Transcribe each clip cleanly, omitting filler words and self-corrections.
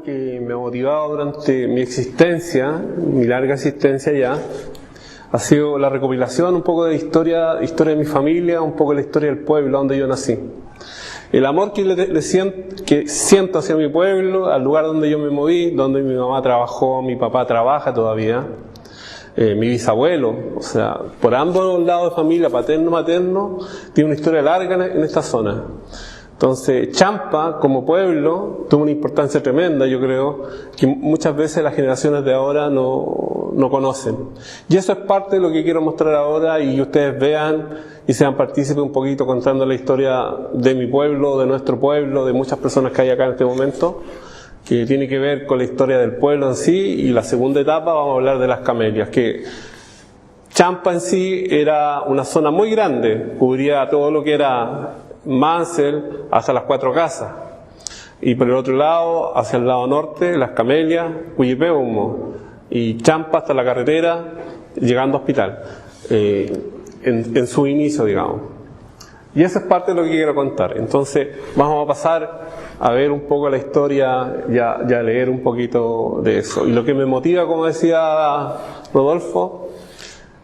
que me ha motivado durante mi existencia, mi larga existencia ya, ha sido la recopilación un poco de historia de mi familia, un poco de la historia del pueblo donde yo nací. El amor que siento hacia mi pueblo, al lugar donde yo me moví, donde mi mamá trabajó, mi papá trabaja todavía, mi bisabuelo, o sea, por ambos lados de familia, paterno, materno, tiene una historia larga en esta zona. Entonces, Champa, como pueblo, tuvo una importancia tremenda, yo creo, que muchas veces las generaciones de ahora no conocen. Y eso es parte de lo que quiero mostrar ahora y que ustedes vean y sean partícipes un poquito contando la historia de mi pueblo, de nuestro pueblo, de muchas personas que hay acá en este momento, que tiene que ver con la historia del pueblo en sí. Y la segunda etapa vamos a hablar de las camelias, que Champa en sí era una zona muy grande, cubría todo lo que era Mansell hasta las 4 casas, y por el otro lado, hacia el lado norte, las Camelias, Cuyipeumo, y Champa hasta la carretera, llegando a Hospital, en su inicio, digamos. Y eso es parte de lo que quiero contar. Entonces, vamos a pasar a ver un poco la historia, ya leer un poquito de eso. Y lo que me motiva, como decía Rodolfo,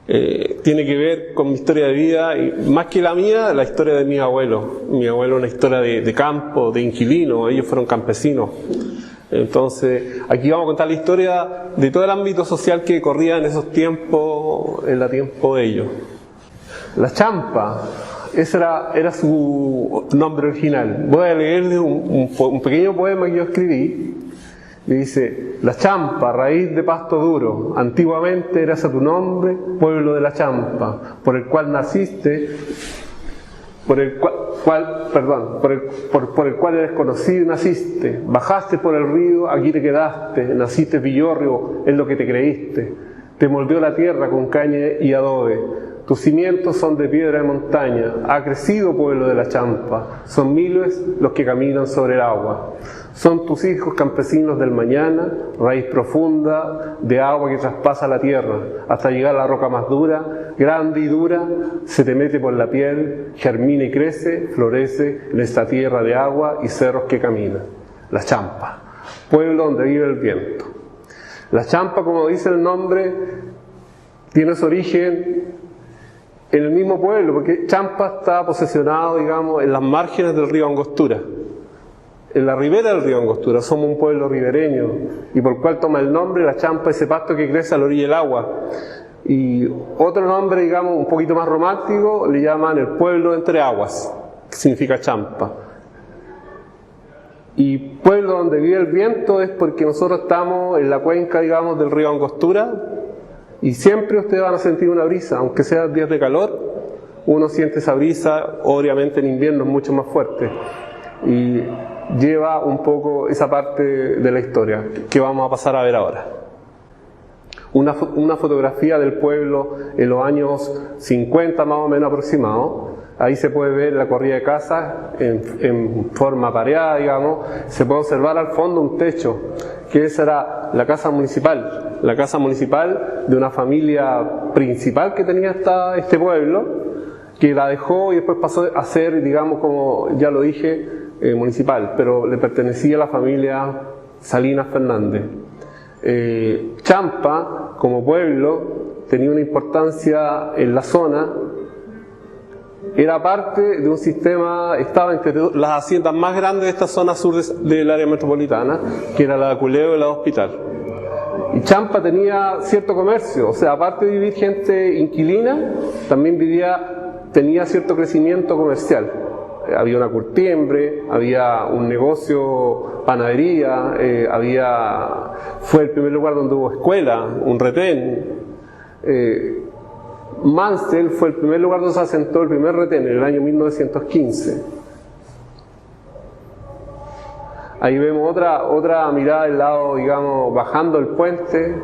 tiene que ver con mi historia de vida, y más que la mía, la historia de mi abuelo. Mi abuelo, una historia de campo, de inquilino, ellos fueron campesinos. Entonces, aquí vamos a contar la historia de todo el ámbito social que corría en esos tiempos, en el tiempo de ellos. La Champa, ese era su nombre original. Voy a leerles un pequeño poema que yo escribí. Y dice: la Champa, raíz de pasto duro, antiguamente era ese tu nombre, pueblo de la Champa, por el cual naciste, por el cual eres conocido y naciste, bajaste por el río, aquí te quedaste, naciste villorrio, es lo que te creíste, te moldeó la tierra con caña y adobe, tus cimientos son de piedra de montaña, ha crecido pueblo de la Champa, son miles los que caminan sobre el agua. Son tus hijos campesinos del mañana, raíz profunda de agua que traspasa la tierra, hasta llegar a la roca más dura, grande y dura, se te mete por la piel, germina y crece, florece en esta tierra de agua y cerros que caminan. La Champa, pueblo donde vive el viento. La Champa, como dice el nombre, tiene su origen en el mismo pueblo, porque Champa está posesionado, digamos, en las márgenes del río Angostura. En la ribera del río Angostura, somos un pueblo ribereño, y por cual toma el nombre la Champa, ese pasto que crece a la orilla del agua. Y otro nombre, digamos, un poquito más romántico, le llaman el pueblo entre aguas, que significa Champa. Y pueblo donde vive el viento es porque nosotros estamos en la cuenca, digamos, del río Angostura, y siempre ustedes van a sentir una brisa, aunque sean días de calor, uno siente esa brisa, obviamente en invierno es mucho más fuerte. Y lleva un poco esa parte de la historia que vamos a pasar a ver ahora. Una fotografía del pueblo en los años 50 más o menos aproximado. Ahí se puede ver la corrida de casas en forma pareada, digamos. Se puede observar al fondo un techo, que esa era la casa municipal de una familia principal que tenía este pueblo, que la dejó y después pasó a ser, digamos, como ya lo dije, municipal, pero le pertenecía a la familia Salinas Fernández. Champa, como pueblo, tenía una importancia en la zona, era parte de un sistema, estaba entre las haciendas más grandes de esta zona sur del área metropolitana, que era la de Aculeo y la de Hospital. Y Champa tenía cierto comercio, o sea, aparte de vivir gente inquilina, también tenía cierto crecimiento comercial. Había una curtiembre, había un negocio, panadería, fue el primer lugar donde hubo escuela, un retén. Mansell fue el primer lugar donde se asentó el primer retén en el año 1915. Ahí vemos otra mirada del lado, digamos, bajando el puente.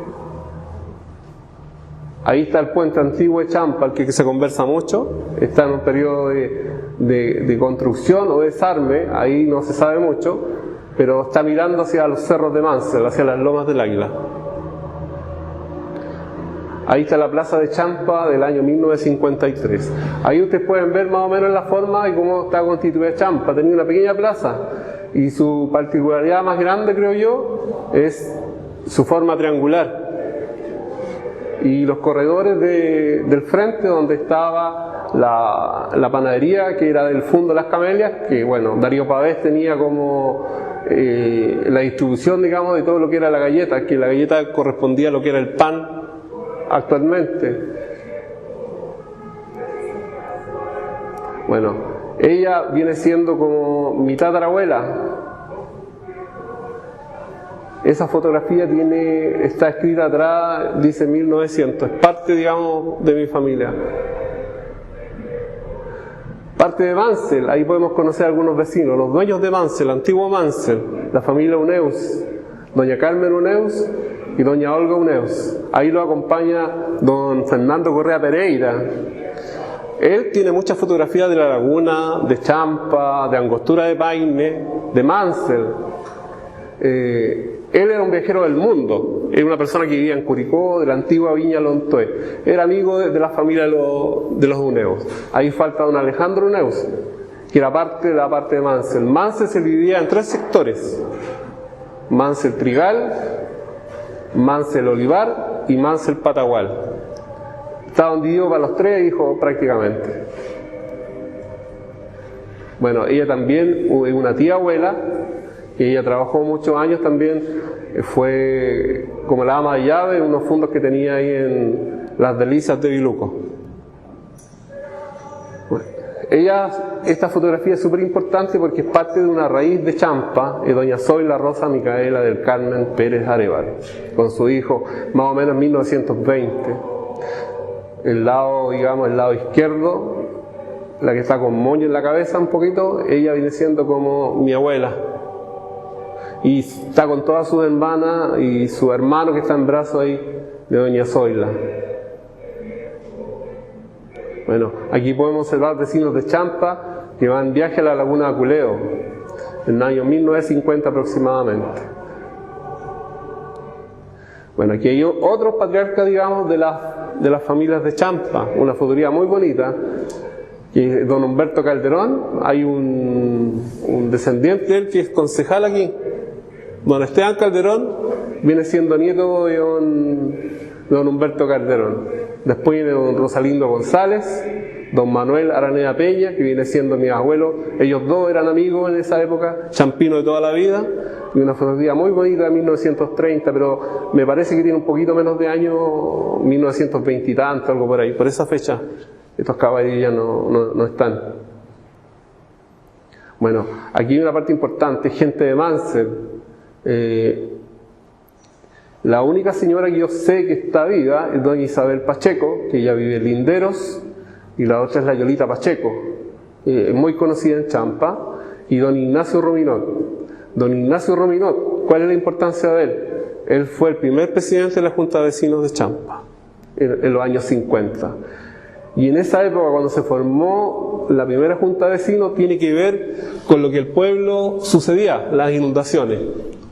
Ahí está el puente antiguo de Champa, al que se conversa mucho. Está en un periodo de construcción o desarme, ahí no se sabe mucho, pero está mirando hacia los cerros de Mansell, hacia las lomas del Águila. Ahí está la plaza de Champa del año 1953. Ahí ustedes pueden ver más o menos la forma y cómo está constituida Champa. Tenía una pequeña plaza y su particularidad más grande, creo yo, es su forma triangular. Y los corredores del frente donde estaba la panadería, que era del Fundo Las Camelias, que bueno, Darío Pavés tenía como la distribución, digamos, de todo lo que era la galleta, que la galleta correspondía a lo que era el pan actualmente. Bueno, ella viene siendo como mi tatarabuela. Esa fotografía está escrita atrás, dice 1900, es parte, digamos, de mi familia. Parte de Mansell, ahí podemos conocer a algunos vecinos, los dueños de Mansell, antiguo Mansell, la familia Uneus, doña Carmen Uneus y doña Olga Uneus. Ahí lo acompaña don Fernando Correa Pereira. Él tiene muchas fotografías de la laguna, de Champa, de Angostura de Paine, de Mansell. Él era un viajero del mundo, era una persona que vivía en Curicó, de la antigua Viña Lontoé. Era amigo de la familia de los Uneus. Ahí falta don Alejandro Uneus, que era parte de la parte de Mansell. Mansell se dividía en 3 sectores: Mansell Trigal, Mansell Olivar y Mansell Patagual. Estaban divididos para los 3 hijos prácticamente. Bueno, ella también, una tía abuela, y ella trabajó muchos años también, fue como la ama de llave en unos fundos que tenía ahí en Las Delicias de Biluco. Bueno, esta fotografía es súper importante porque es parte de una raíz de Champa, doña Zoila Rosa Micaela del Carmen Pérez Arevalo, con su hijo, más o menos en 1920. El lado, digamos, el lado izquierdo, la que está con moño en la cabeza un poquito, ella viene siendo como mi abuela. Y está con todas sus hermanas y su hermano que está en brazos ahí de doña Zoila. Bueno, aquí podemos observar vecinos de Champa que van en viaje a la laguna de Aculeo en el año 1950 aproximadamente. Bueno, aquí hay otros patriarcas, digamos, de las familias de Champa, una fotografía muy bonita, que es don Humberto Calderón. Hay un descendiente de él que es concejal aquí. Don Esteban Calderón viene siendo nieto de don Humberto Calderón. Después viene don Rosalindo González, don Manuel Araneda Peña, que viene siendo mi abuelo. Ellos dos eran amigos en esa época, champinos de toda la vida. Y una fotografía muy bonita de 1930, pero me parece que tiene un poquito menos de años, 1920 y tanto, algo por ahí. Por esa fecha estos caballeros ya no están. Bueno, aquí hay una parte importante, gente de Mansell. La única señora que yo sé que está viva es doña Isabel Pacheco, que ella vive en Linderos, y la otra es la Yolita Pacheco, muy conocida en Champa, y don Ignacio Rominot. Don Ignacio Rominot, ¿cuál es la importancia de él? Él fue el primer presidente de la Junta de Vecinos de Champa en los años 50. Y en esa época, cuando se formó la primera Junta de Vecinos, tiene que ver con lo que el pueblo sucedía, las inundaciones.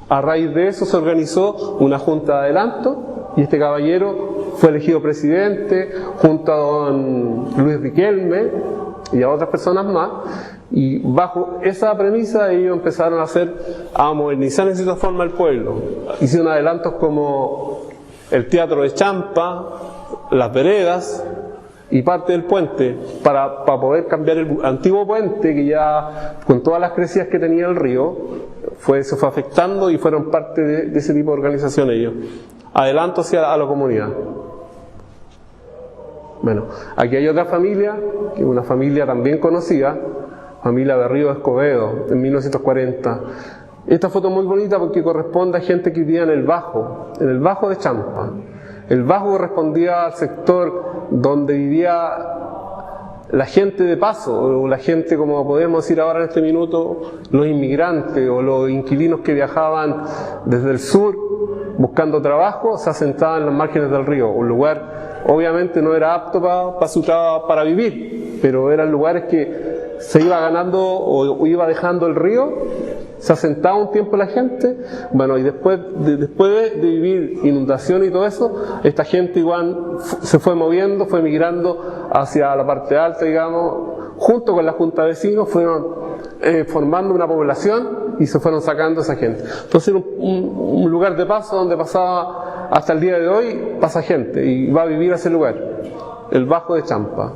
A raíz de eso se organizó una Junta de Adelanto y este caballero fue elegido presidente junto a don Luis Riquelme y a otras personas más. Y bajo esa premisa ellos empezaron a modernizar en cierta forma el pueblo. Hicieron adelantos como el Teatro de Champa, las veredas y parte del puente para poder cambiar el antiguo puente, que ya con todas las crecidas que tenía el río se fue afectando, y fueron parte de ese tipo de organización ellos. Adelanto hacia a la comunidad. Bueno, aquí hay otra familia, que es una familia también conocida, familia Berrío Escobedo, en 1940. Esta foto es muy bonita porque corresponde a gente que vivía en el Bajo de Champa. El Bajo correspondía al sector donde vivía la gente de paso, o la gente, como podemos decir ahora en este minuto, los inmigrantes o los inquilinos que viajaban desde el sur buscando trabajo, se asentaban en las márgenes del río. Un lugar obviamente no era apto para vivir, pero eran lugares que se iba ganando o iba dejando el río se asentaba un tiempo la gente, bueno, y después de vivir inundación y todo eso, esta gente igual se fue moviendo, fue migrando hacia la parte alta, digamos, junto con la junta de vecinos, fueron formando una población y se fueron sacando esa gente. Entonces era un lugar de paso donde pasaba, hasta el día de hoy, pasa gente y va a vivir a ese lugar, el Bajo de Champa.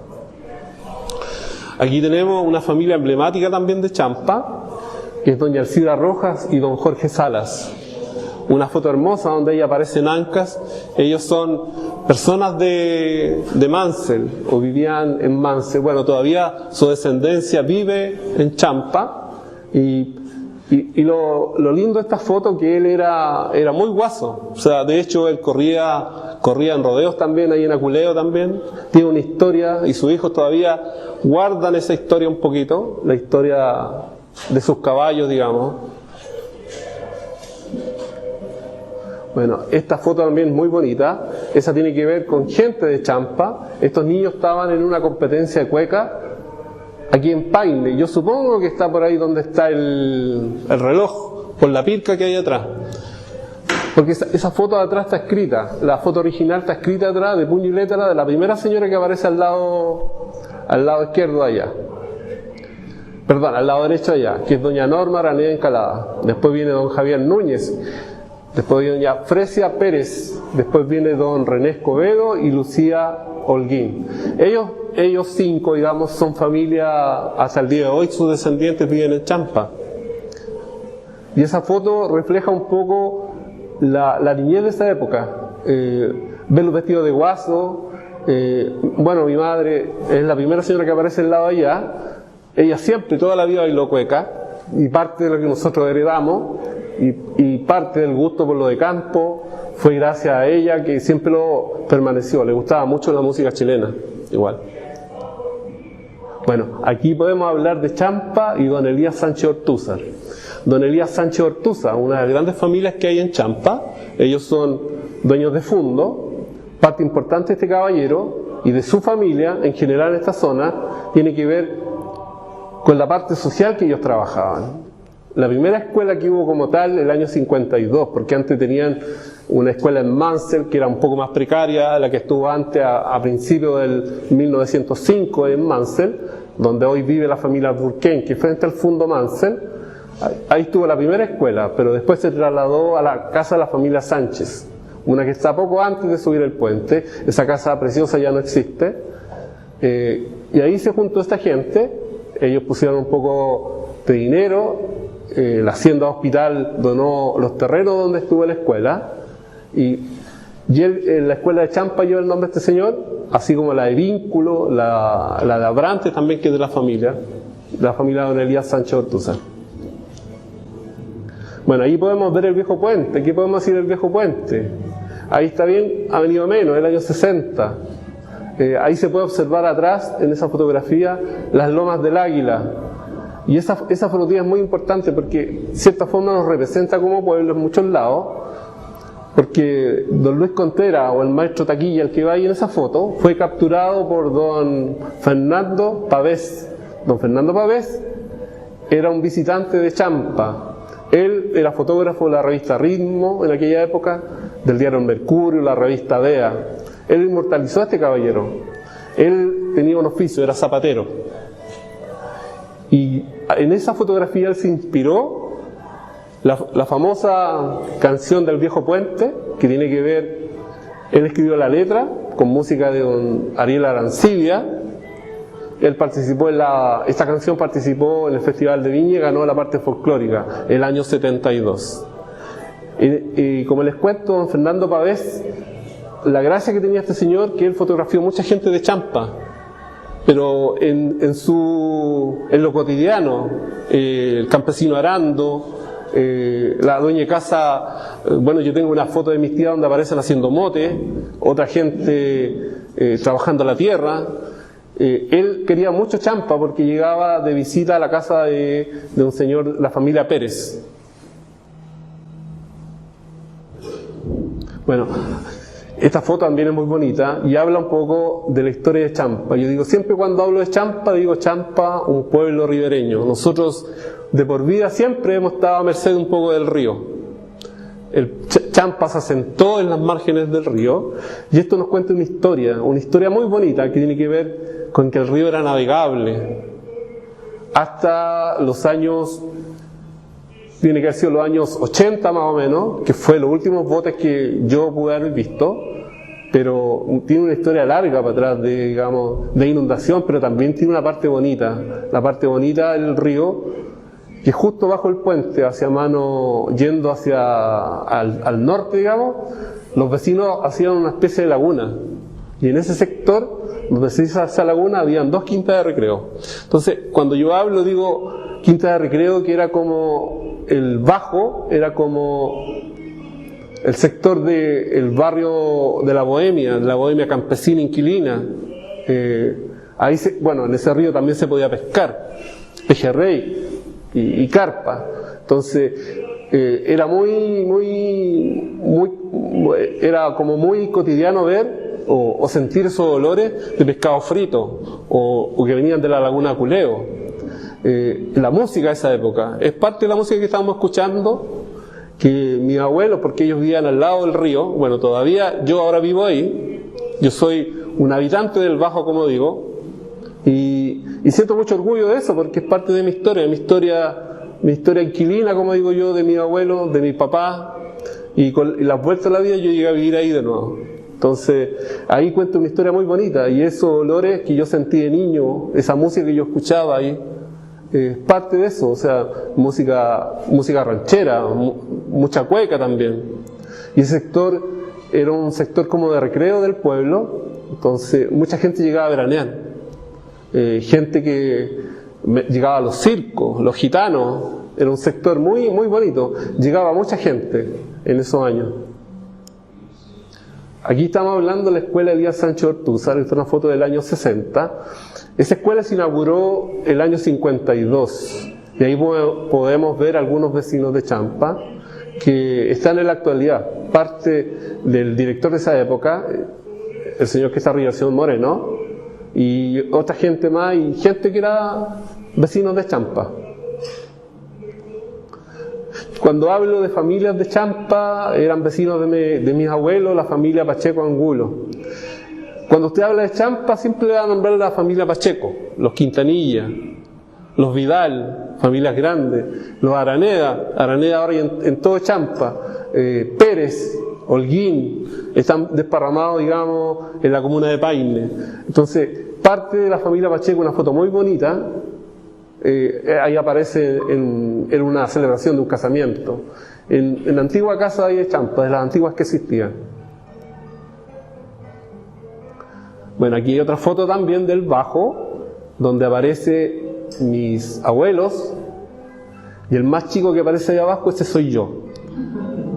Aquí tenemos una familia emblemática también de Champa, que es doña Alcida Rojas y don Jorge Salas. Una foto hermosa donde ella aparece en Ancas. Ellos son personas de Mansell, o vivían en Mansell. Bueno, todavía su descendencia vive en Champa. Y lo lindo de esta foto que él era muy guaso. O sea, de hecho él corría en rodeos también, ahí en Aculeo también. Tiene una historia y sus hijos todavía guardan esa historia un poquito, la historia de sus caballos, digamos. Bueno, esta foto también es muy bonita. Esa tiene que ver con gente de Champa. Estos niños estaban en una competencia de cueca aquí en Paine. Yo supongo que está por ahí donde está el reloj, por la pirca que hay atrás. Porque esa foto de atrás está escrita, la foto original está escrita atrás de puño y letra de la primera señora que aparece al lado izquierdo allá. Perdón, al lado derecho allá, que es doña Norma Araneda Encalada. Después viene don Javier Núñez. Después viene doña Fresia Pérez. Después viene don René Escobedo y Lucía Holguín. Ellos cinco, digamos, son familia hasta el día de hoy. Sus descendientes viven en Champa. Y esa foto refleja un poco la niñez de esa época. Ver los vestidos de guaso. Bueno, mi madre es la primera señora que aparece al lado allá. Ella siempre, toda la vida bailó cueca. Y parte de lo que nosotros heredamos y parte del gusto por lo de campo fue gracias a ella, que siempre lo permaneció. Le gustaba mucho la música chilena, igual. Bueno, aquí podemos hablar de Champa y don Elías Sánchez Ortúzar. Don Elías Sánchez Ortúzar, una de las grandes familias que hay en Champa. Ellos son dueños de fundo. Parte importante de este caballero y de su familia, en general en esta zona, tiene que ver con la parte social que ellos trabajaban. La primera escuela que hubo como tal, el año 52, porque antes tenían una escuela en Mansell que era un poco más precaria, la que estuvo antes a principios del 1905 en Mansell, donde hoy vive la familia Burken, que frente al Fundo Mansell. Ahí estuvo la primera escuela, pero después se trasladó a la casa de la familia Sánchez, una que está poco antes de subir el puente. Esa casa preciosa ya no existe. Y ahí se juntó esta gente. Ellos pusieron un poco de dinero. La Hacienda Hospital donó los terrenos donde estuvo la escuela. Y él, la escuela de Champa lleva el nombre de este señor, así como la de Vínculo, la de Abrantes también, que es de la familia de don Elías Sánchez Ortúzar. Bueno, ahí podemos ver el viejo puente. ¿Qué podemos decir del viejo puente? Ahí está bien, ha venido menos, el año 60. Ahí se puede observar atrás, en esa fotografía, las lomas del Águila. Y esa fotografía es muy importante porque, de cierta forma, nos representa como pueblo en muchos lados. Porque don Luis Contreras, o el maestro Taquilla, el que va ahí en esa foto, fue capturado por don Fernando Pavés. Don Fernando Pavés era un visitante de Champa. Él era fotógrafo de la revista Ritmo en aquella época, del diario El Mercurio, la revista Vea. Él inmortalizó a este caballero. Él tenía un oficio, era zapatero. Y en esa fotografía él se inspiró la famosa canción del viejo puente, que tiene que ver, él escribió la letra con música de don Ariel Arancibia. Él participó esta canción participó en el Festival de Viña y ganó la parte folclórica el año 72. Y como les cuento, don Fernando Pavés, la gracia que tenía este señor, que él fotografió mucha gente de Champa, pero en lo cotidiano, el campesino arando, la dueña de casa. Bueno, yo tengo una foto de mis tías donde aparecen haciendo mote, otra gente trabajando la tierra. Él quería mucho Champa porque llegaba de visita a la casa de un señor, la familia Pérez. Bueno, Esta foto también es muy bonita y habla un poco de la historia de Champa. Yo digo, siempre cuando hablo de Champa, digo Champa, un pueblo ribereño. Nosotros de por vida siempre hemos estado a merced un poco del río. El Champa se asentó en las márgenes del río y esto nos cuenta una historia muy bonita que tiene que ver con que el río era navegable. Hasta los años, tiene que haber sido los años 80 más o menos, que fue los últimos botes que yo pude haber visto, pero tiene una historia larga para atrás de, digamos, de inundación, pero también tiene una parte bonita. La parte bonita del río, que justo bajo el puente, hacia mano, yendo hacia al norte, digamos, los vecinos hacían una especie de laguna. Y en ese sector, donde se hizo esa laguna, habían 2 quintas de recreo. Entonces, cuando yo hablo, digo quinta de recreo, que era como el bajo, era como el sector del barrio de la bohemia campesina inquilina. Ahí en ese río también se podía pescar, pejerrey y carpa. Entonces era era como muy cotidiano ver o sentir esos olores de pescado frito o que venían de la laguna Culeo. La música de esa época es parte de la música que estábamos escuchando, que mis abuelos, porque ellos vivían al lado del río, bueno, todavía yo ahora vivo ahí, yo soy un habitante del Bajo, como digo, y siento mucho orgullo de eso, porque es parte de mi historia inquilina, como digo yo, de mi abuelo, de mi papá, y con las vueltas a la vida yo llegué a vivir ahí de nuevo. Entonces, ahí cuento una historia muy bonita, y esos olores que yo sentí de niño, esa música que yo escuchaba ahí, parte de eso, o sea, música ranchera, mucha cueca también. Y ese sector era un sector como de recreo del pueblo, entonces mucha gente llegaba a veranear. Gente que llegaba a los circos, los gitanos, era un sector muy, muy bonito, llegaba mucha gente en esos años. Aquí estamos hablando de la escuela Elías Sánchez Ortúzar, esta es una foto del año 60. Esa escuela se inauguró el año 52, y ahí podemos ver algunos vecinos de Champa que están en la actualidad. Parte del director de esa época, el señor que está arriba, el señor Moreno, y otra gente más, y gente que era vecinos de Champa. Cuando hablo de familias de Champa, eran vecinos de mis abuelos, la familia Pacheco Angulo. Cuando usted habla de Champa, siempre le va a nombrar a la familia Pacheco, los Quintanilla, los Vidal, familias grandes, los Araneda ahora en todo Champa, Pérez, Holguín, están desparramados, digamos, en la comuna de Paine. Entonces, parte de la familia Pacheco, una foto muy bonita, ahí aparece en una celebración de un casamiento, en la antigua casa de Champa, de las antiguas que existían. Bueno, aquí hay otra foto también del Bajo, donde aparece mis abuelos, y el más chico que aparece ahí abajo, ese soy yo.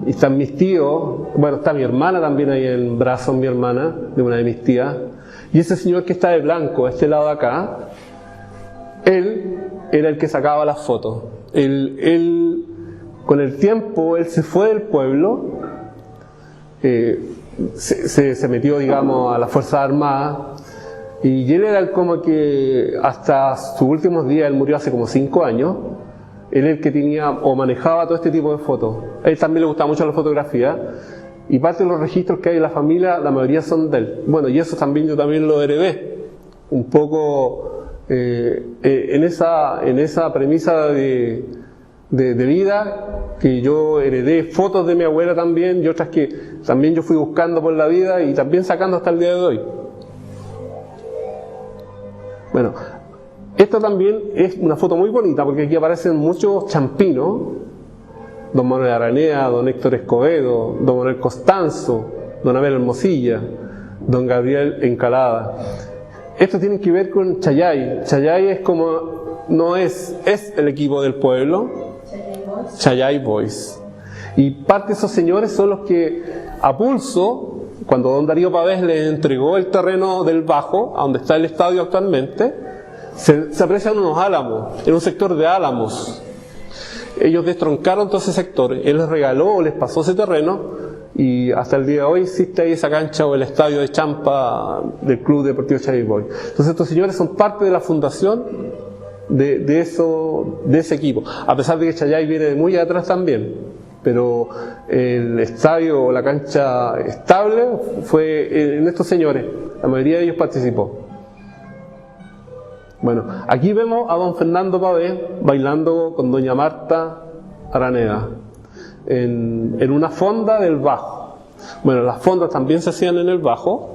Y están mis tíos, bueno, está mi hermana también ahí en brazos, mi hermana, de una de mis tías, y ese señor que está de blanco, a este lado de acá, él era el que sacaba las fotos. Él con el tiempo, él se fue del pueblo, se metió, digamos, a las Fuerzas Armadas, y él era como que hasta sus últimos días, él murió hace como 5 años, él el que tenía o manejaba todo este tipo de fotos. A él también le gustaba mucho la fotografía, y parte de los registros que hay en la familia, la mayoría son de él. Bueno, y eso también yo también lo heredé, un poco en esa premisa de vida, que yo heredé fotos de mi abuela también, y otras que también yo fui buscando por la vida y también sacando hasta el día de hoy. Bueno, esta también es una foto muy bonita, porque aquí aparecen muchos champinos: don Manuel Aranea, don Héctor Escobedo, don Manuel Costanzo, don Abel Hermosilla, don Gabriel Encalada. Esto tiene que ver con Chayay. Chayay es como, no es el equipo del pueblo, Chayay Boys. Y parte de esos señores son los que, a pulso, cuando don Darío Pavés les entregó el terreno del Bajo, a donde está el estadio actualmente, se aprecian unos álamos, en un sector de álamos. Ellos destroncaron todo ese sector, él les regaló o les pasó ese terreno, y hasta el día de hoy existe ahí esa cancha o el estadio de Champa del Club Deportivo Chaviboy. Entonces estos señores son parte de la fundación de ese equipo, a pesar de que Chayay viene de muy atrás también, pero el estadio o la cancha estable fue en estos señores, la mayoría de ellos participó. Bueno, aquí vemos a don Fernando Pavé bailando con doña Marta Araneda en una fonda del Bajo. Bueno, las fondas también se hacían en el Bajo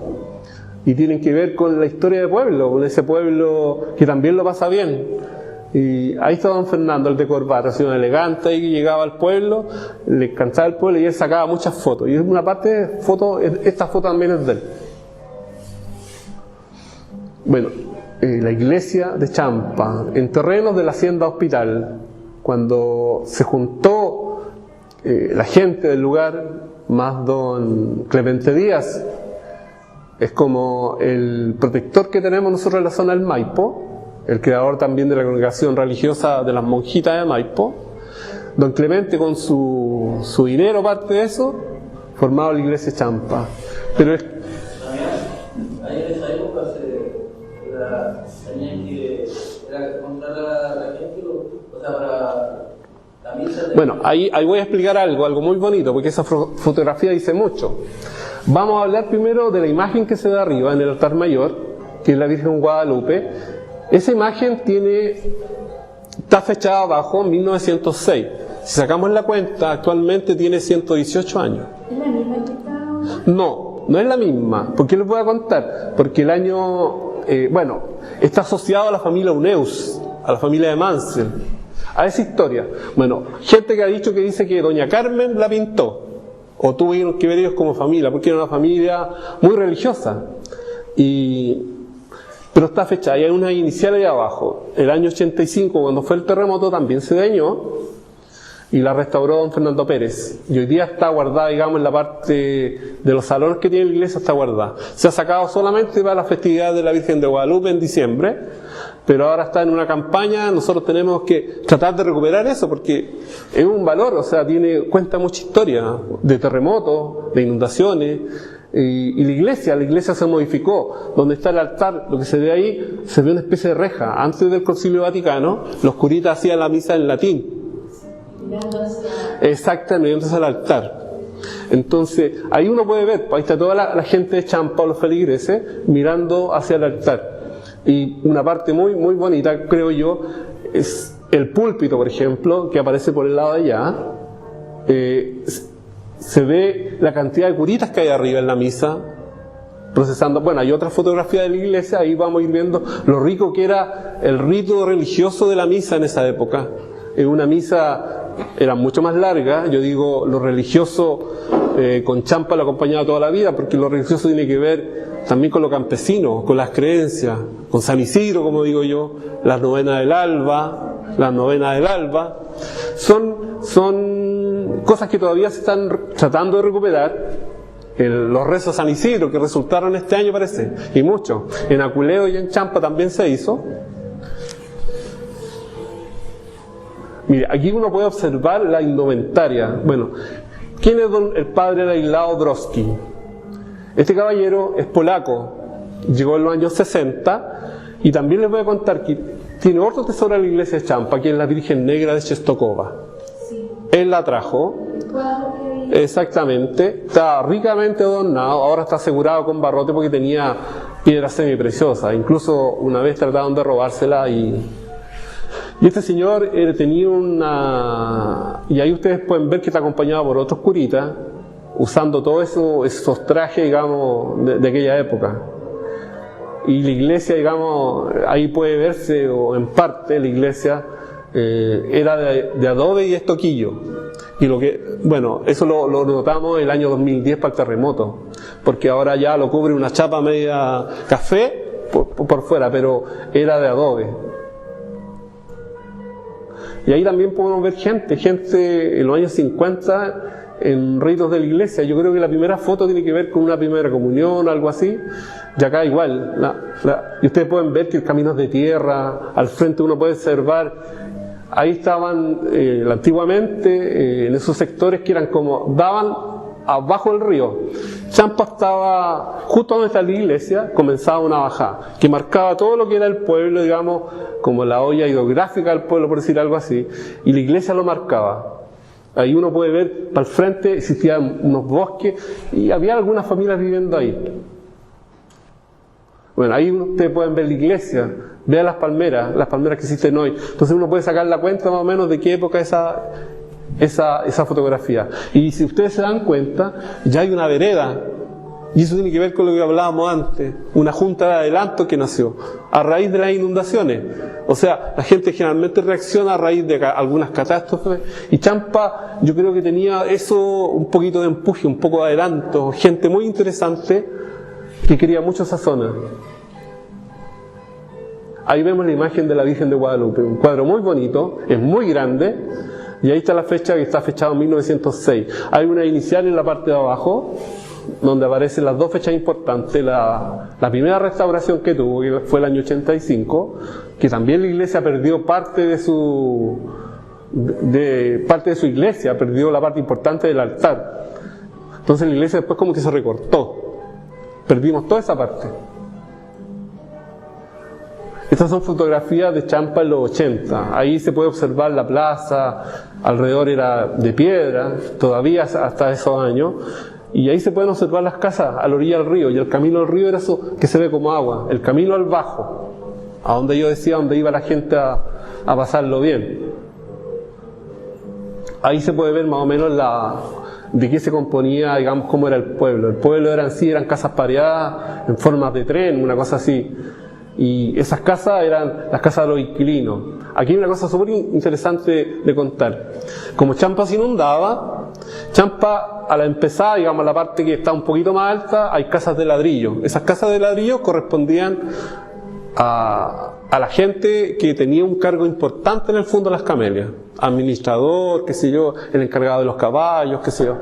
y tienen que ver con la historia del pueblo, con ese pueblo que también lo pasa bien. Y ahí está don Fernando, el de corbata, así un elegante, ahí que llegaba al pueblo, le encantaba el pueblo y él sacaba muchas fotos. Y una parte de fotos, esta foto también es de él. Bueno, la iglesia de Champa, en terrenos de la Hacienda Hospital, cuando se juntó la gente del lugar, más don Clemente Díaz, es como el protector que tenemos nosotros en la zona del Maipo, el creador también de la congregación religiosa de las monjitas de Maipo. Don Clemente, con su dinero, parte de eso, formaba la iglesia de Champa. Pero es... Ahí en esa época tenían que contar a la gente, o sea, para la misa de... Bueno, ahí voy a explicar algo muy bonito, porque esa fotografía dice mucho. Vamos a hablar primero de la imagen que se da arriba en el altar mayor, que es la Virgen Guadalupe. Esa imagen está fechada abajo en 1906. Si sacamos la cuenta, actualmente tiene 118 años. ¿Es la misma que está? No es la misma. ¿Por qué les voy a contar? Porque el año, está asociado a la familia Uneus, a la familia de Mansell, a esa historia. Bueno, gente que ha dicho que dice que doña Carmen la pintó, o tuvieron que ver ellos como familia, porque era una familia muy religiosa. Pero está fechada, y hay una inicial ahí abajo. El año 85, cuando fue el terremoto, también se dañó y la restauró don Fernando Pérez. Y hoy día está guardada, digamos, en la parte de los salones que tiene la iglesia, está guardada. Se ha sacado solamente para la festividad de la Virgen de Guadalupe en diciembre, pero ahora está en una campaña. Nosotros tenemos que tratar de recuperar eso, porque es un valor, o sea, cuenta mucha historia de terremotos, de inundaciones. Y la iglesia se modificó. Donde está el altar, lo que se ve ahí, se ve una especie de reja. Antes del Concilio Vaticano, los curitas hacían la misa en latín. Exactamente, entonces al altar. Entonces, ahí uno puede ver, ahí está toda la gente de Champa, los feligreses, mirando hacia el altar. Y una parte muy, muy bonita, creo yo, es el púlpito, por ejemplo, que aparece por el lado de allá. Se ve la cantidad de curitas que hay arriba en la misa, procesando. Bueno, hay otra fotografía de la iglesia, ahí vamos a ir viendo lo rico que era el rito religioso de la misa en esa época. Una misa era mucho más larga, yo digo, lo religioso con Champa lo acompañaba toda la vida, porque lo religioso tiene que ver también con lo campesino, con las creencias, con San Isidro, como digo yo, las novenas del alba, son cosas que todavía se están tratando de recuperar. Los rezos San Isidro, que resultaron este año, parece, y mucho. En Aculeo y en Champa también se hizo. Mire, aquí uno puede observar la indumentaria. Bueno, ¿quién es el padre Ladislao Broski? Este caballero es polaco, llegó en los años 60, y también les voy a contar que tiene otro tesoro en la iglesia de Champa, que es la Virgen Negra de Czestochowa. Sí. Él la trajo. Exactamente, está ricamente adornado, ahora está asegurado con barrote porque tenía piedras semipreciosas. Incluso una vez trataron de robársela y este señor tenía una... Y ahí ustedes pueden ver que está acompañado por otros curitas, usando todos esos trajes, digamos, de aquella época. Y la iglesia, digamos, ahí puede verse, o en parte la iglesia era de adobe y estoquillo. Y eso lo notamos el año 2010 para el terremoto, porque ahora ya lo cubre una chapa media café por fuera, pero era de adobe. Y ahí también podemos ver gente en los años 50 en ritos de la iglesia. Yo creo que la primera foto tiene que ver con una primera comunión o algo así. Y acá igual, y ustedes pueden ver que el camino es de tierra, al frente uno puede observar. Ahí estaban antiguamente en esos sectores que eran como, daban abajo del río. Champa estaba justo donde está la iglesia, comenzaba una bajada que marcaba todo lo que era el pueblo, digamos, como la olla hidrográfica del pueblo, por decir algo así, y la iglesia lo marcaba. Ahí uno puede ver, para el frente existían unos bosques y había algunas familias viviendo ahí. Bueno, ahí ustedes pueden ver la iglesia, vean las palmeras que existen hoy. Entonces uno puede sacar la cuenta más o menos de qué época esa fotografía. Y si ustedes se dan cuenta, ya hay una vereda. Y eso tiene que ver con lo que hablábamos antes, una junta de adelanto que nació a raíz de las inundaciones. O sea, la gente generalmente reacciona a raíz de algunas catástrofes, y Champa yo creo que tenía eso, un poquito de empuje, un poco de adelanto, gente muy interesante que quería mucho esa zona. Ahí vemos la imagen de la Virgen de Guadalupe, un cuadro muy bonito, es muy grande, y ahí está la fecha, que está fechada en 1906. Hay una inicial en la parte de abajo, donde aparecen las dos fechas importantes. La primera restauración que tuvo, que fue el año 85, que también la iglesia perdió parte de su iglesia, perdió la parte importante del altar. Entonces la iglesia después como que se recortó, perdimos toda esa parte. Estas son fotografías de Champa en los 80. Ahí se puede observar la plaza, alrededor era de piedra, todavía hasta esos años. Y ahí se pueden observar las casas a la orilla del río, y el camino del río era eso que se ve como agua, el camino al bajo, a donde yo decía, donde iba la gente a pasarlo bien. Ahí se puede ver más o menos de qué se componía, digamos, cómo era el pueblo. El pueblo eran casas pareadas en formas de tren, una cosa así. Y esas casas eran las casas de los inquilinos. Aquí hay una cosa súper interesante de contar. Como Champa se inundaba, Champa a la empezada, digamos, la parte que está un poquito más alta, hay casas de ladrillo. Esas casas de ladrillo correspondían a la gente que tenía un cargo importante en el fondo de las camelias. Administrador, qué sé yo, el encargado de los caballos, qué sé yo.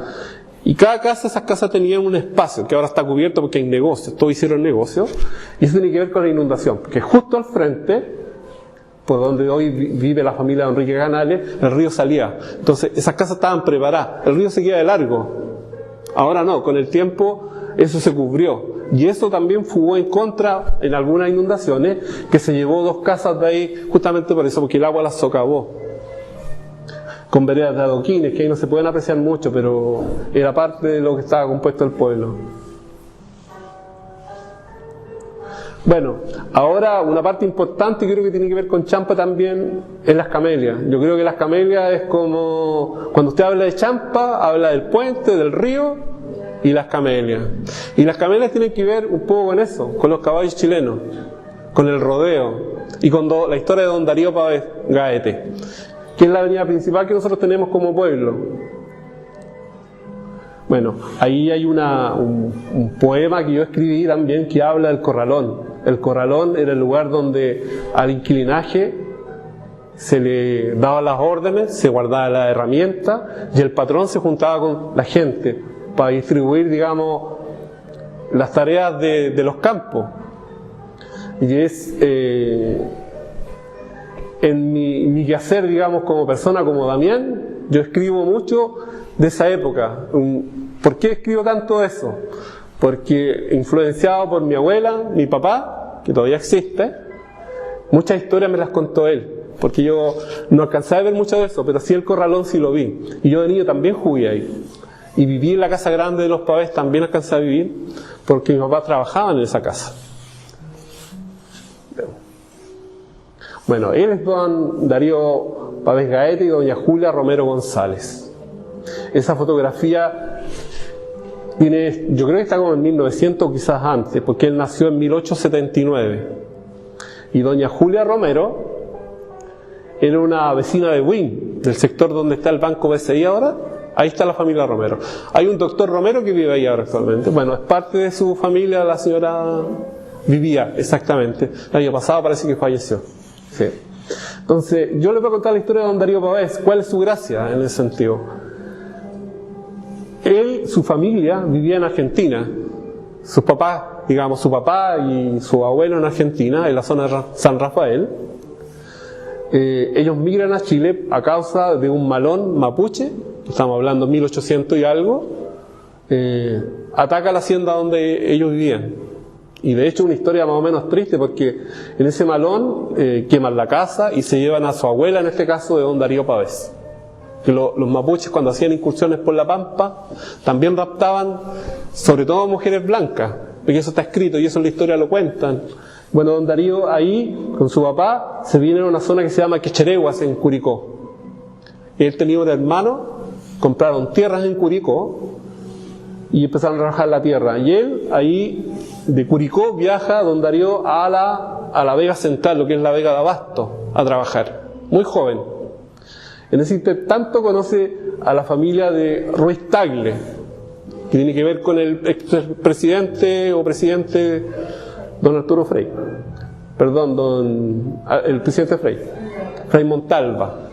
Y cada casa, esas casas tenían un espacio que ahora está cubierto porque hay negocios, todos hicieron negocios, y eso tiene que ver con la inundación, porque justo al frente, por donde hoy vive la familia de Enrique Canales, el río salía. Entonces esas casas estaban preparadas, el río seguía de largo. Ahora no, con el tiempo eso se cubrió, y eso también jugó en contra en algunas inundaciones, que se llevó dos casas de ahí justamente por eso, porque el agua las socavó, con veredas de adoquines que ahí no se pueden apreciar mucho, pero era parte de lo que estaba compuesto el pueblo. Bueno, ahora una parte importante creo que tiene que ver con Champa también es las camelias. Yo creo que las camelias es como, cuando usted habla de Champa, habla del puente, del río y las camelias. Y las camelias tienen que ver un poco con eso, con los caballos chilenos, con el rodeo y con la historia de don Darío Pavés Gaete, que es la avenida principal que nosotros tenemos como pueblo. Bueno, ahí hay un poema que yo escribí también que habla del corralón. El corralón era el lugar donde al inquilinaje se le daban las órdenes, se guardaba la herramienta y el patrón se juntaba con la gente para distribuir, digamos, las tareas de los campos. Y es en mi quehacer, digamos, como persona, como Damián, yo escribo mucho de esa época. ¿Por qué escribo tanto eso? Porque influenciado por mi abuela, mi papá, que todavía existe, muchas historias me las contó él, porque yo no alcancé a ver mucho de eso, pero sí el corralón sí lo vi, y yo de niño también jugué ahí, y viví en la casa grande de los Pavés, también alcancé a vivir, porque mi papá trabajaba en esa casa. Bueno, él es don Darío Pavés Gaete y doña Julia Romero González. Esa fotografía tiene, yo creo que está como en 1900 quizás antes, porque él nació en 1879. Y doña Julia Romero era una vecina de Buin, del sector donde está el Banco BCI ahora. Ahí está la familia Romero. Hay un doctor Romero que vive ahí ahora actualmente. Bueno, es parte de su familia, la señora vivía, exactamente. El año pasado parece que falleció. Sí. Entonces, yo les voy a contar la historia de don Darío Pavés. ¿Cuál es su gracia en ese sentido? Él, su familia, vivía en Argentina. Sus papás, digamos, su papá y su abuelo en Argentina, en la zona de San Rafael. Ellos migran a Chile a causa de un malón mapuche, estamos hablando 1800 y algo, ataca la hacienda donde ellos vivían. Y de hecho una historia más o menos triste, porque en ese malón queman la casa y se llevan a su abuela, en este caso de don Darío Pavés. Que los mapuches, cuando hacían incursiones por la pampa, también raptaban sobre todo mujeres blancas, porque eso está escrito y eso en la historia lo cuentan. Bueno, don Darío ahí con su papá se viene a una zona que se llama Quechereguas en Curicó. Él tenía un hermano, compraron tierras en Curicó y empezaron a trabajar la tierra. Y él ahí de Curicó viaja don Darío a la Vega Central, lo que es la Vega de Abasto, a trabajar, muy joven. En ese intertanto conoce a la familia de Ruiz Tagle, que tiene que ver con el expresidente o presidente don Arturo Frei, el presidente Frei Montalva.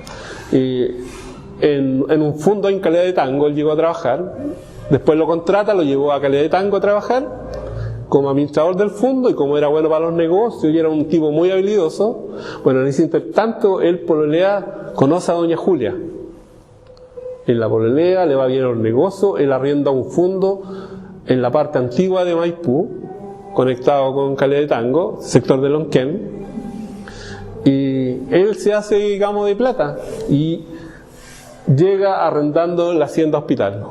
En un fondo en Calera de Tango él llegó a trabajar, después lo contrata, lo llevó a Calera de Tango a trabajar como administrador del fondo, y como era bueno para los negocios y era un tipo muy habilidoso, bueno, en ese intertanto él pololea, conoce a doña Julia. En la pololea, le va bien los negocios, él arrienda un fondo en la parte antigua de Maipú, conectado con Calera de Tango, sector de Lonquén, y él se hace, digamos, de plata y llega arrendando la hacienda Hospital.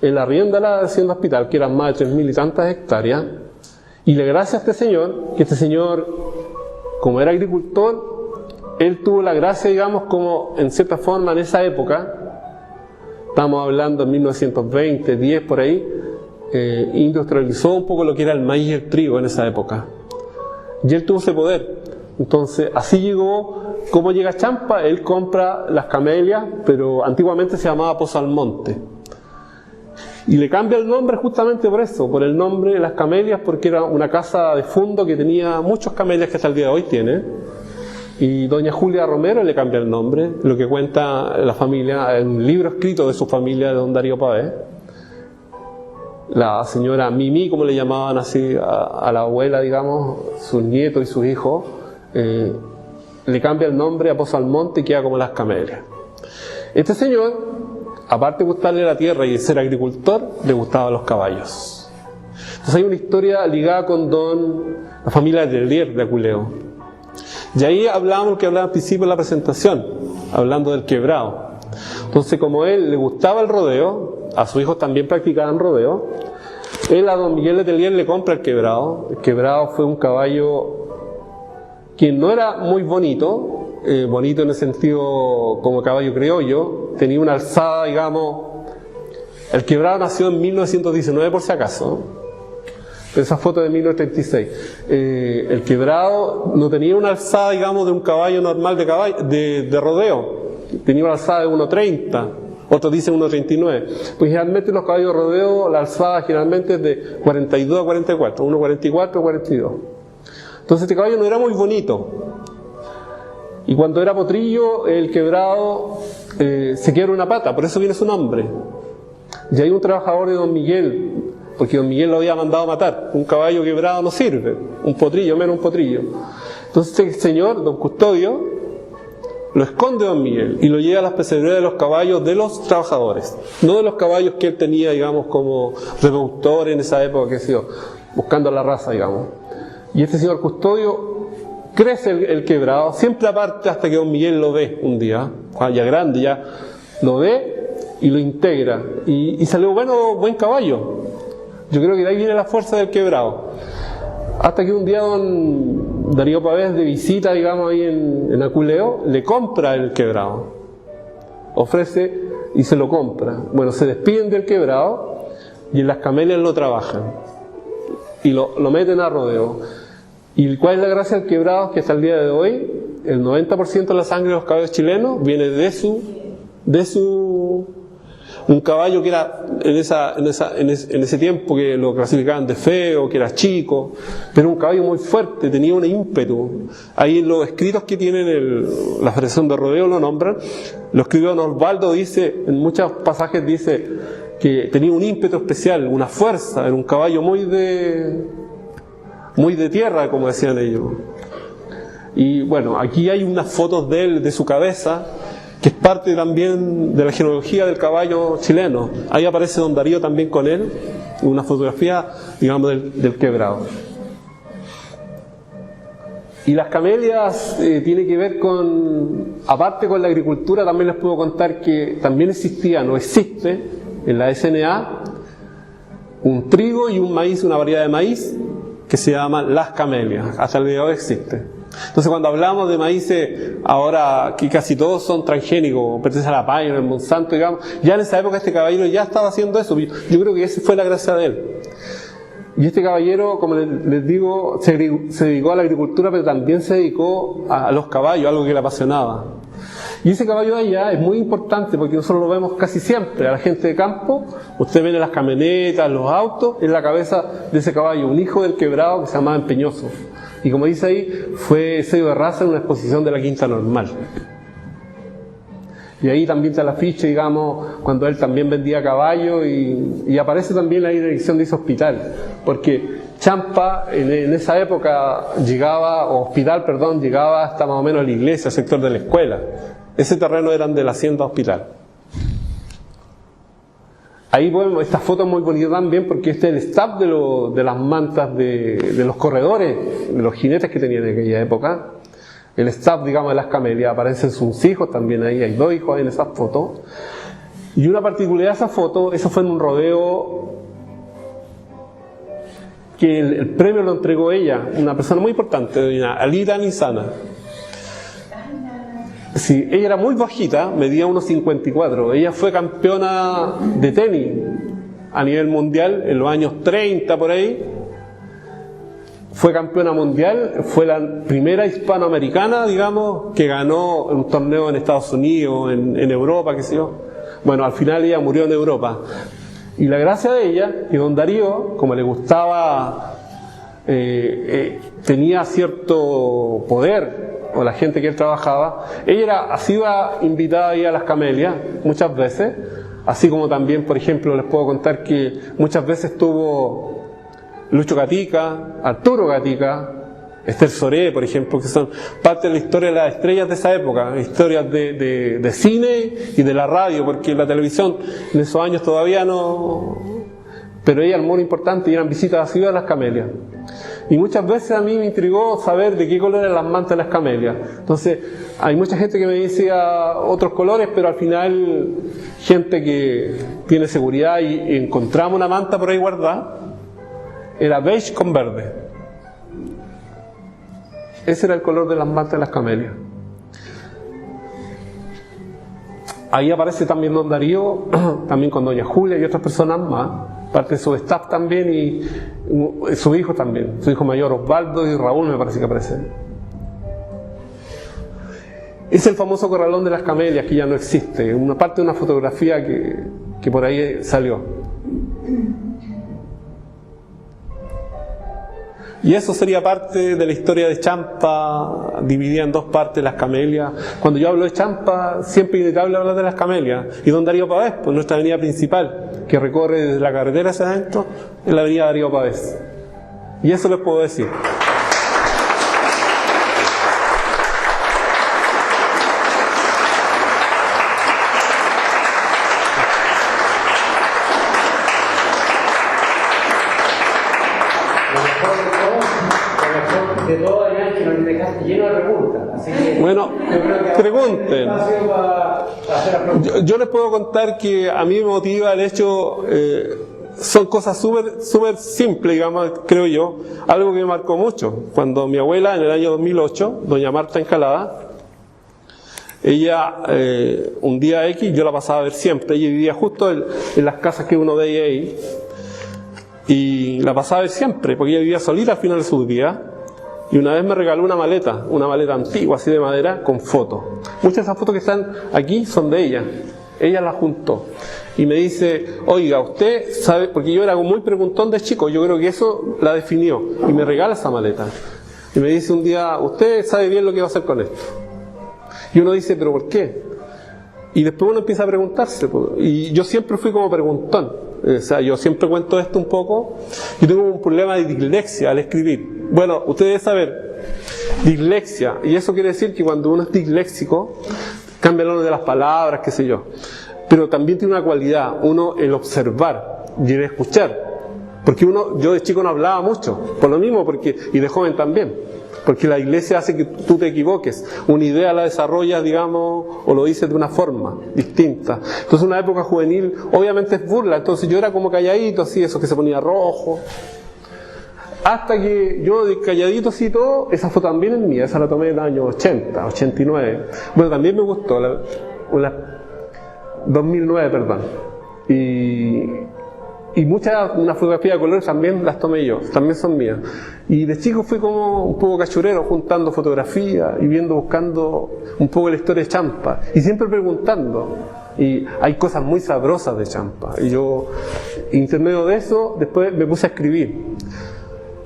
Él arrienda la hacienda Hospital, que eran más de 3.000 y tantas hectáreas, y le gracia a este señor, que este señor, como era agricultor, él tuvo la gracia, digamos, como en cierta forma en esa época, estamos hablando en 1920, 10 por ahí, industrializó un poco lo que era el maíz y el trigo en esa época. Y él tuvo ese poder. Entonces, así llegó. ¿Cómo llega a Champa? Él compra las camelias, pero antiguamente se llamaba Pozo Almonte. Y le cambia el nombre justamente por eso, por el nombre de las camelias, porque era una casa de fondo que tenía muchos camelias que hasta el día de hoy tiene. Y doña Julia Romero le cambia el nombre, lo que cuenta la familia, en un libro escrito de su familia de don Darío Pavés. La señora Mimi, como le llamaban así a la abuela, digamos, sus nietos y sus hijos, le cambia el nombre a Pozo Almonte y queda como las camelias. Este señor, aparte de gustarle la tierra y de ser agricultor, le gustaban los caballos. Entonces hay una historia ligada con la familia de Tellier de Aculeo. Y ahí hablábamos lo que hablaba al principio de la presentación, hablando del quebrado. Entonces, como él le gustaba el rodeo, a sus hijos también practicaban rodeo, él a don Miguel de Tellier le compra el quebrado. El quebrado fue un caballo que no era muy bonito, bonito en el sentido como caballo criollo, tenía una alzada, digamos. El quebrado nació en 1919 por si acaso, esa foto de 1936. El quebrado no tenía una alzada, digamos, de un caballo normal de rodeo, tenía una alzada de 1.30, otros dicen 1.39, pues generalmente los caballos de rodeo la alzada generalmente es de 42 a 44, 1.44 a 42. Entonces este caballo no era muy bonito, y cuando era potrillo el quebrado se quiebra una pata, por eso viene su nombre. Y hay un trabajador de don Miguel, porque don Miguel lo había mandado a matar. Un caballo quebrado no sirve, un potrillo, menos un potrillo. Entonces el señor, don Custodio, lo esconde don Miguel y lo lleva a las pesebrera de los caballos de los trabajadores, no de los caballos que él tenía, digamos, como reproductor en esa época, que sé yo, buscando la raza, digamos. Y este señor Custodio crece el quebrado, siempre aparte, hasta que don Miguel lo ve un día, ya grande, ya lo ve y lo integra, y salió buen caballo. Yo creo que de ahí viene la fuerza del quebrado. Hasta que un día don Darío Pavés, de visita, digamos, ahí en Aculeo, le compra el quebrado. Ofrece y se lo compra. Bueno, se despiden del quebrado y en las camelias lo trabajan. Y lo meten a rodeo. ¿Y cuál es la gracia del quebrado? Que hasta el día de hoy, el 90% de la sangre de los caballos chilenos viene de su un caballo que era en ese tiempo que lo clasificaban de feo, que era chico, pero un caballo muy fuerte, tenía un ímpetu. Ahí en los escritos que tienen la Federación de Rodeo lo nombran. Lo escribió don Osvaldo, dice, en muchos pasajes dice que tenía un ímpetu especial, una fuerza, era un caballo muy de tierra, como decían ellos. Y bueno, aquí hay unas fotos de él, de su cabeza, que es parte también de la genealogía del caballo chileno. Ahí aparece don Darío también con él, una fotografía, digamos, del quebrado. Y las camelias tiene que ver con, aparte con la agricultura, también les puedo contar que también existían o existe en la SNA un trigo y un maíz, una variedad de maíz que se llama las camelias. Hasta el día de hoy existe. Entonces cuando hablamos de maíces, ahora que casi todos son transgénicos, pertenecen a la Pioneer, el Monsanto, digamos, ya en esa época este caballero ya estaba haciendo eso. Yo creo que esa fue la gracia de él. Y este caballero, como les digo, se dedicó a la agricultura, pero también se dedicó a los caballos, algo que le apasionaba. Y ese caballo de allá es muy importante porque nosotros lo vemos casi siempre. A la gente de campo, usted ve en las camionetas, los autos, en la cabeza de ese caballo, un hijo del quebrado que se llamaba Empeñoso. Y como dice ahí, fue sello de raza en una exposición de la Quinta Normal. Y ahí también está la ficha, digamos, cuando él también vendía caballos y aparece también ahí la dirección de ese hospital. Porque Champa en esa época llegaba hasta más o menos la iglesia, el sector de la escuela. Ese terreno eran de la hacienda hospital. Ahí vemos, esta foto es muy bonita también porque este es el staff de las mantas de los corredores, de los jinetes que tenían en aquella época. El staff, digamos, de las camelias, aparecen sus hijos también ahí, hay 2 hijos en esas fotos. Y una particularidad de esa foto, eso fue en un rodeo que el premio lo entregó ella, una persona muy importante, doña Alida Nizana. Sí, ella era muy bajita, medía 1,54. Ella fue campeona de tenis a nivel mundial en los años 30 por ahí. Fue campeona mundial, fue la primera hispanoamericana, digamos, que ganó un torneo en Estados Unidos, en Europa, qué sé yo. Bueno, al final ella murió en Europa. Y la gracia de ella, que don Darío, como le gustaba, tenía cierto poder, o la gente que él trabajaba, ella ha sido invitada ahí a las camelias muchas veces, así como también, por ejemplo, les puedo contar que muchas veces estuvo Lucho Gatica, Arturo Gatica, Esther Soré, por ejemplo, que son parte de la historia de las estrellas de esa época, historias de cine y de la radio, porque la televisión en esos años todavía no, pero ella armó lo importante y eran visitas así a las camelias. Y muchas veces a mí me intrigó saber de qué color eran las mantas de las camelias. Entonces, hay mucha gente que me decía otros colores, pero al final, gente que tiene seguridad y encontramos una manta por ahí guardada, era beige con verde. Ese era el color de las mantas de las camelias. Ahí aparece también don Darío, también con doña Julia y otras personas más, parte de su staff también y su hijo también, su hijo mayor Osvaldo y Raúl me parece que aparecen. Es el famoso corralón de las camelias que ya no existe, una parte de una fotografía que por ahí salió. Y eso sería parte de la historia de Champa, dividida en 2 partes, las camelias. Cuando yo hablo de Champa, siempre es inevitable hablar de las camelias. Y don Darío Pavés, pues nuestra avenida principal, que recorre desde la carretera hacia adentro, es la avenida Darío Pavés. Y eso les puedo decir. De todo allá que nos dejaste lleno de preguntas. Así que bueno, pregunten. Yo les puedo contar que a mí me motiva el hecho, son cosas súper simples, digamos, creo yo. Algo que me marcó mucho. Cuando mi abuela, en el año 2008, doña Marta Encalada, ella, un día X, yo la pasaba a ver siempre. Ella vivía justo en las casas que uno veía ahí. Y la pasaba a ver siempre, porque ella vivía solita al final de sus días. Y una vez me regaló una maleta antigua, así de madera, con fotos. Muchas de esas fotos que están aquí son de ella. Ella las juntó. Y me dice, oiga, usted sabe, porque yo era muy preguntón de chico, yo creo que eso la definió. Y me regala esa maleta. Y me dice un día, usted sabe bien lo que va a hacer con esto. Y uno dice, ¿pero por qué? Y después uno empieza a preguntarse. Y yo siempre fui como preguntón. O sea, yo siempre cuento esto un poco. Yo tengo un problema de dislexia al escribir. Bueno, ustedes deben saber, dislexia, y eso quiere decir que cuando uno es disléxico, cambia el orden de las palabras, qué sé yo. Pero también tiene una cualidad, uno el observar y el escuchar. Porque yo de chico no hablaba mucho, por lo mismo, y de joven también. Porque la iglesia hace que tú te equivoques. Una idea la desarrollas, digamos, o lo dices de una forma distinta. Entonces una época juvenil, obviamente es burla. Entonces yo era como calladito, así, eso que se ponía rojo. Hasta que yo de calladito así todo, esa foto también es mía, esa la tomé en el año 80, 89. Bueno, también me gustó, 2009, perdón. Y una fotografía de colores también las tomé yo, también son mías. Y de chico fui como un poco cachurero, juntando fotografías y buscando un poco la historia de Champa. Y siempre preguntando. Y hay cosas muy sabrosas de Champa. Y yo, intermedio de eso, después me puse a escribir.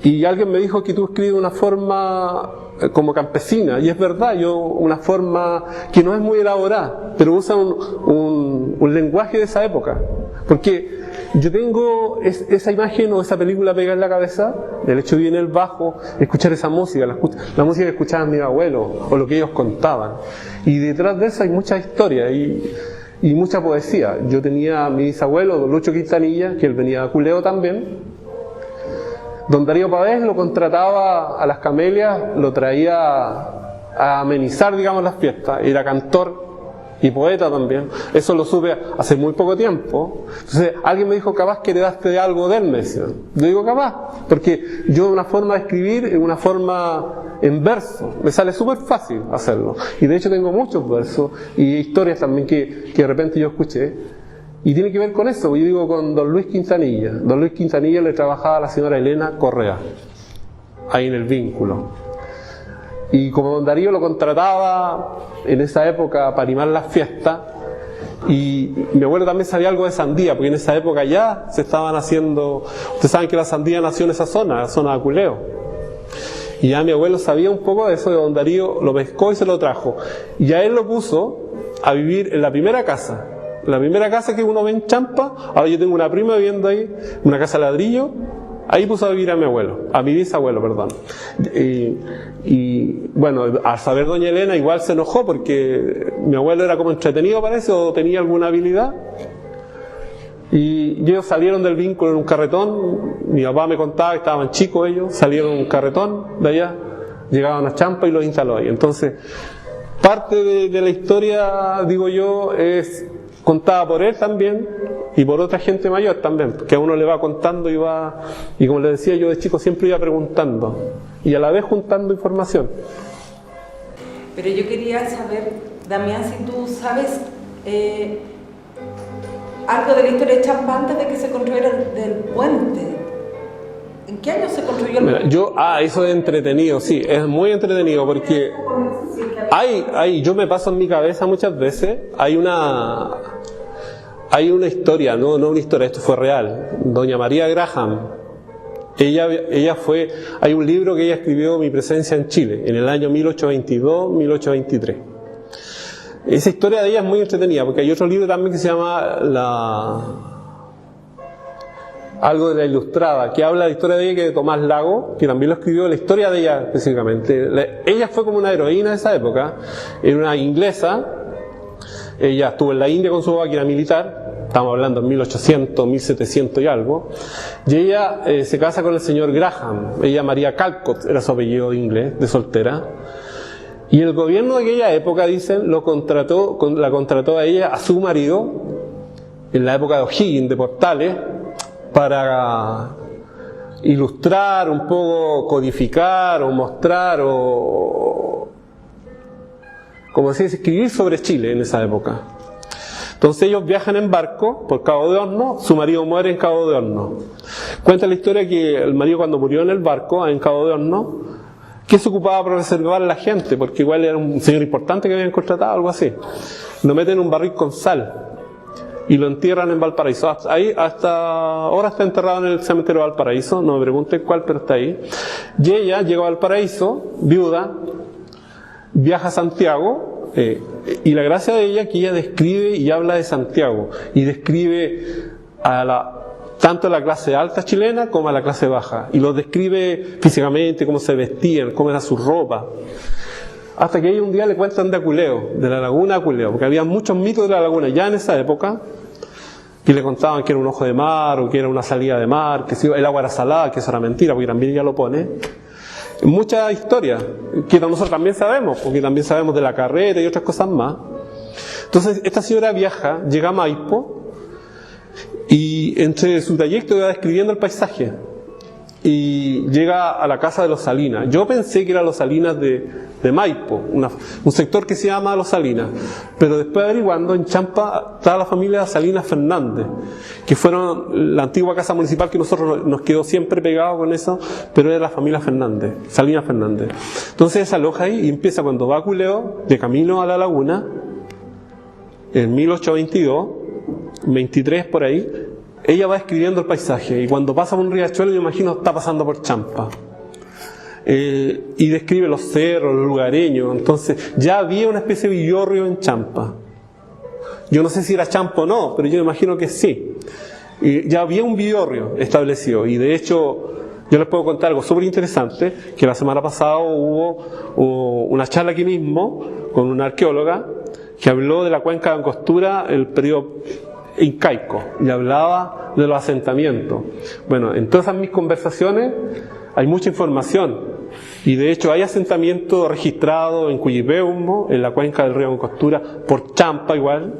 Y alguien me dijo que tú escribes de una forma como campesina, y es verdad, una forma que no es muy elaborada, pero usa un lenguaje de esa época. Porque yo tengo esa imagen o esa película pegada en la cabeza, del hecho de ir en el bajo, escuchar esa música, la música que escuchaban mis abuelos, o lo que ellos contaban. Y detrás de eso hay mucha historia y mucha poesía. Yo tenía a mi bisabuelo, don Lucho Quintanilla, que él venía de Culeo también. Don Darío Pavés lo contrataba a las camelias, lo traía a amenizar, digamos, las fiestas. Era cantor y poeta también. Eso lo supe hace muy poco tiempo. Entonces alguien me dijo, capaz que heredaste de algo de él, me decía. Yo digo, capaz, porque yo una forma de escribir es una forma en verso. Me sale súper fácil hacerlo. Y de hecho tengo muchos versos y historias también que de repente yo escuché. Y tiene que ver con eso, yo digo con don Luis Quintanilla. Don Luis Quintanilla le trabajaba a la señora Elena Correa, ahí en el Vínculo. Y como don Darío lo contrataba en esa época para animar las fiestas, y mi abuelo también sabía algo de sandía, porque en esa época ya se estaban haciendo, ustedes saben que la sandía nació en esa zona, la zona de Culeo. Y ya mi abuelo sabía un poco de eso, de don Darío lo pescó y se lo trajo. Y ya él lo puso a vivir en la primera casa. La primera casa que uno ve en Champa, ahora yo tengo una prima viviendo ahí, una casa de ladrillo, ahí puso a vivir a mi bisabuelo, perdón. Y bueno, al saber doña Elena igual se enojó porque mi abuelo era como entretenido, parece, o tenía alguna habilidad. Y ellos salieron del Vínculo en un carretón, mi papá me contaba que estaban chicos ellos, salieron en un carretón de allá, llegaban a Champa y los instaló ahí. Entonces, parte de la historia, digo yo, es contada por él también y por otra gente mayor también, que a uno le va contando y como les decía yo de chico siempre iba preguntando y a la vez juntando información. Pero yo quería saber, Damián, si tú sabes algo de la historia de Champa antes de que se construyera el puente. ¿En qué año se construyó el puente? Eso es entretenido, sí, es muy entretenido porque yo me paso en mi cabeza muchas veces, hay una historia, no una historia, esto fue real. Doña María Graham, ella fue, hay un libro que ella escribió, Mi presencia en Chile, en el año 1822-1823. Esa historia de ella es muy entretenida, porque hay otro libro también que se llama algo de la Ilustrada, que habla de la historia de ella, que de Tomás Lago, que también lo escribió, la historia de ella específicamente. Ella fue como una heroína de esa época, era una inglesa, ella estuvo en la India con su papá, que era militar, estamos hablando en 1800, 1700 y algo, y ella se casa con el señor Graham, ella María Calcott, era su apellido inglés, de soltera, y el gobierno de aquella época, dicen, la contrató a ella, a su marido, en la época de O'Higgins, de Portales, para ilustrar, un poco codificar o mostrar o como se dice, escribir sobre Chile en esa época. Entonces ellos viajan en barco por Cabo de Hornos, su marido muere en Cabo de Hornos. Cuenta la historia que el marido cuando murió en el barco en Cabo de Hornos, que se ocupaba por reservar a la gente, porque igual era un señor importante que habían contratado, algo así. Lo meten en un barril con sal y lo entierran en Valparaíso. Hasta ahora está enterrado en el cementerio de Valparaíso, no me pregunten cuál, pero está ahí. Y ella llegó a Valparaíso, viuda, viaja a Santiago, y la gracia de ella es que ella describe y habla de Santiago, y describe tanto a la clase alta chilena como a la clase baja, y los describe físicamente, cómo se vestían, cómo era su ropa. Hasta que ellos un día le cuentan de Aculeo, de la laguna de Aculeo, porque había muchos mitos de la laguna ya en esa época, que le contaban que era un ojo de mar, o que era una salida de mar, que el agua era salada, que eso era mentira, porque también ya lo pone. Muchas historias, que nosotros también sabemos, porque también sabemos de la carrera y otras cosas más. Entonces, esta señora viaja, llega a Maipo, y entre su trayecto va describiendo el paisaje. Y llega a la casa de los Salinas. Yo pensé que era los Salinas de Maipo, un sector que se llama Los Salinas, pero después averiguando, en Champa está la familia Salinas Fernández, que fueron la antigua casa municipal, que nosotros nos quedó siempre pegado con eso, pero era la familia Fernández, Salinas Fernández. Entonces se aloja ahí y empieza, cuando va a Culeo, de camino a la laguna, en 1822, 23 por ahí, ella va escribiendo el paisaje, y cuando pasa por un riachuelo, yo imagino está pasando por Champa. Y describe los cerros, los lugareños. Entonces ya había una especie de villorrio en Champa. Yo no sé si era Champa o no, pero yo imagino que sí. Y ya había un villorrio establecido, y de hecho yo les puedo contar algo súper interesante, que la semana pasada hubo una charla aquí mismo con una arqueóloga que habló de la cuenca de Angostura, el periodo incaico, y hablaba de los asentamientos. Bueno, en todas mis conversaciones hay mucha información, y de hecho hay asentamientos registrados en Cuyipeumo, en la cuenca del río Angostura, por Champa igual,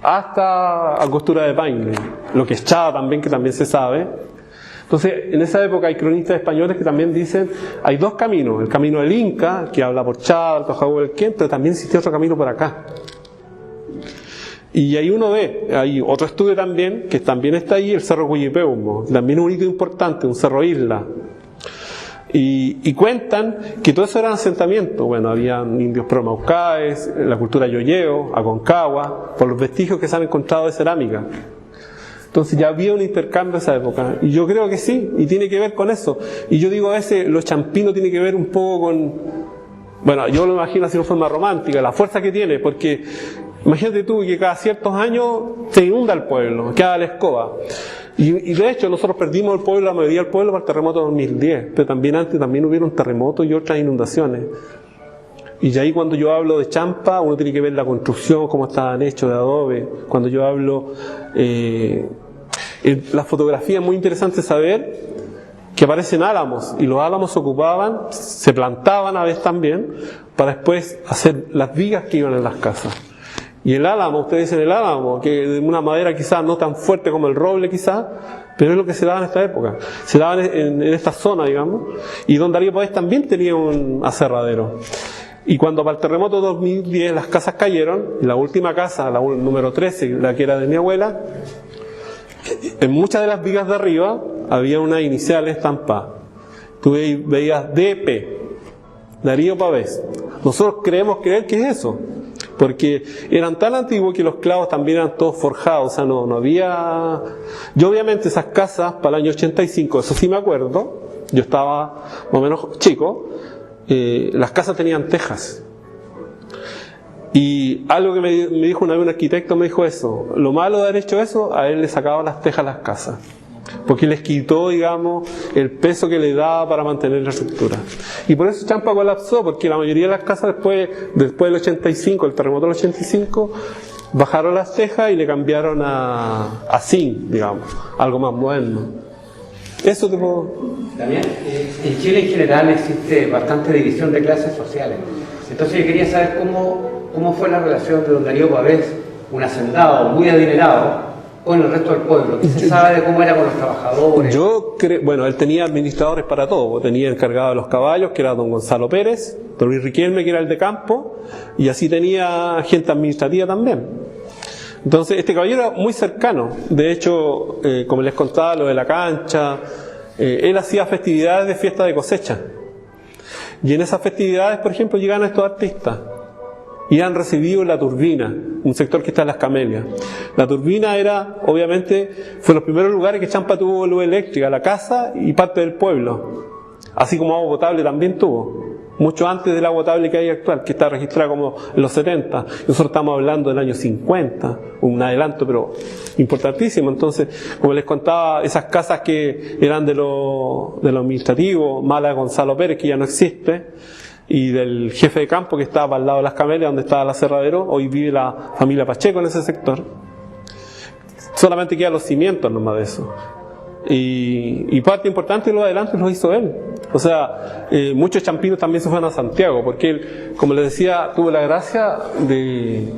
hasta Angostura de Paine, lo que es Chava también, que también se sabe. Entonces, en esa época hay cronistas españoles que también dicen, hay dos caminos, el camino del Inca, que habla por Chava, el Tojahue, el Quén, pero también existe otro camino por acá. Y ahí uno ve, hay otro estudio también, que también está ahí, el Cerro Cuyipeumo, también un hito importante, un cerro isla. Y cuentan que todo eso eran asentamientos. Bueno, habían indios promaucaes, la cultura yoyeo, Aconcagua, por los vestigios que se han encontrado de cerámica. Entonces ya había un intercambio en esa época, y yo creo que sí, y tiene que ver con eso. Y yo digo, a veces lo champino tiene que ver un poco con, bueno, yo lo imagino así de forma romántica, la fuerza que tiene, porque imagínate tú que cada ciertos años se inunda el pueblo, queda la escoba. Y de hecho nosotros perdimos el pueblo, la mayoría del pueblo, para el terremoto de 2010, pero también antes también hubieron terremotos y otras inundaciones. Y ahí cuando yo hablo de Champa, uno tiene que ver la construcción, cómo estaban hechos de adobe. Cuando yo hablo, la fotografía es muy interesante saber que aparecen álamos, y los álamos se ocupaban, se plantaban a veces también, para después hacer las vigas que iban en las casas. Y el álamo, ustedes dicen el álamo, que de una madera quizás no tan fuerte como el roble quizás, pero es lo que se daba en esta época. Se daba en esta zona, digamos, y don Darío Pavés también tenía un aserradero. Y cuando para el terremoto de 2010 las casas cayeron, la última casa, la número 13, la que era de mi abuela, en muchas de las vigas de arriba había unas iniciales estampadas. Tú veías DP, Darío Pavés. Nosotros creer que es eso, porque eran tan antiguos que los clavos también eran todos forjados, o sea, no había. Yo obviamente esas casas para el año 85, eso sí me acuerdo, yo estaba más o menos chico, las casas tenían tejas. Y algo que me dijo una vez un arquitecto, me dijo eso, lo malo de haber hecho eso, a él le sacaban las tejas a las casas, porque les quitó, digamos, el peso que le daba para mantener la estructura. Y por eso Champa colapsó, porque la mayoría de las casas después del 85, el terremoto del 85, bajaron las tejas y le cambiaron a zinc, digamos, algo más moderno. Eso te puedo... También, en Chile en general existe bastante división de clases sociales. Entonces yo quería saber cómo fue la relación de don Darío Pavés, un hacendado muy adinerado, con el resto del pueblo. ¿Qué se sabe de cómo era con los trabajadores? Yo creo, bueno, él tenía administradores para todo. Tenía encargado de los caballos, que era don Gonzalo Pérez, don Luis Riquelme, que era el de campo, y así tenía gente administrativa también. Entonces este caballero era muy cercano. De hecho, como les contaba lo de la cancha, él hacía festividades de fiesta de cosecha, y en esas festividades, por ejemplo, llegaban estos artistas y han recibido la turbina, un sector que está en Las Camelias. La turbina era, obviamente, fue los primeros lugares que Champa tuvo luz eléctrica, la casa y parte del pueblo, así como agua potable también tuvo, mucho antes del agua potable que hay actual, que está registrada como en los 70. Nosotros estamos hablando del año 50, un adelanto pero importantísimo. Entonces, como les contaba, esas casas que eran de lo administrativo, Mala Gonzalo Pérez, que ya no existe, y del jefe de campo que estaba al lado de las Camelias, donde estaba el aserradero. Hoy vive la familia Pacheco en ese sector. Solamente quedan los cimientos nomás de eso. Y parte importante de los adelantos los hizo él. O sea, muchos champinos también se fueron a Santiago, porque él, como les decía, tuvo la gracia de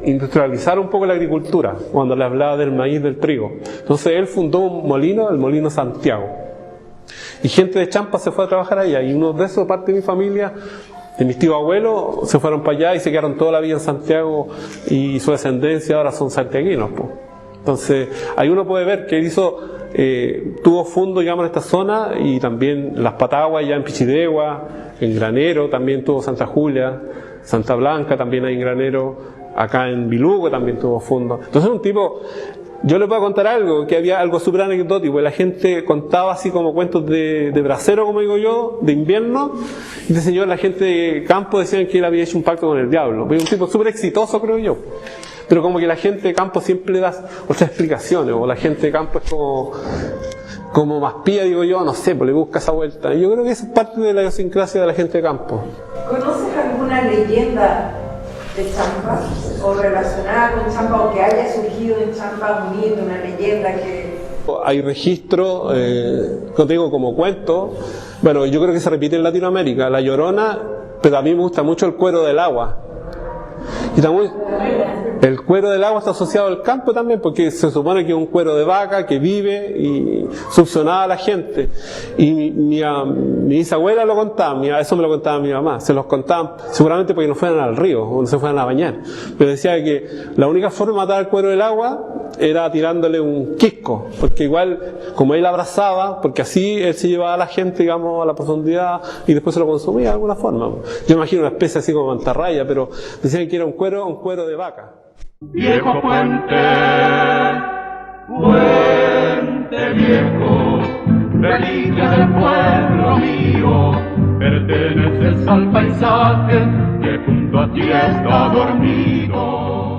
industrializar un poco la agricultura, cuando le hablaba del maíz, del trigo. Entonces él fundó un molino, el Molino Santiago. Y gente de Champa se fue a trabajar allá, y uno de esos, parte de mi familia, de mis tíos abuelos, se fueron para allá y se quedaron toda la vida en Santiago, y su descendencia ahora son santiaguinos, pues. Entonces, ahí uno puede ver que él tuvo fundo, digamos, en esta zona, y también Las Pataguas, ya en Pichidegua, en Granero, también tuvo Santa Julia, Santa Blanca, también hay en Granero, acá en Bilugo también tuvo fundo. Entonces, un tipo, yo le puedo contar algo, que había algo súper anecdótico, la gente contaba así como cuentos de brasero, como digo yo, de invierno, y ese señor, la gente de campo decían que él había hecho un pacto con el diablo. Fue un tipo súper exitoso, creo yo. Pero como que la gente de campo siempre da otras explicaciones, o la gente de campo es como más pía, digo yo, no sé, pues le busca esa vuelta. Y yo creo que eso es parte de la idiosincrasia de la gente de campo. ¿Conoces alguna leyenda de Champa, o relacionada con Champa, o que haya surgido en Champa un mito, una leyenda que... Hay registro, como te digo, como cuento, bueno, yo creo que se repite en Latinoamérica, La Llorona, pero a mí me gusta mucho el cuero del agua. Y también el cuero del agua está asociado al campo también, porque se supone que es un cuero de vaca que vive y succionaba a la gente. Y mi bisabuela lo contaba, eso me lo contaba mi mamá, se los contaban seguramente porque no fueran al río o no se fueran a bañar, pero decía que la única forma de matar al cuero del agua era tirándole un quisco, porque igual como él abrazaba, porque así él se llevaba a la gente, digamos, a la profundidad y después se lo consumía de alguna forma. Yo imagino una especie así como mantarraya, pero decían que era un cuero de vaca. Viejo puente, puente viejo, reliquia del pueblo mío, perteneces al paisaje que junto a ti está dormido.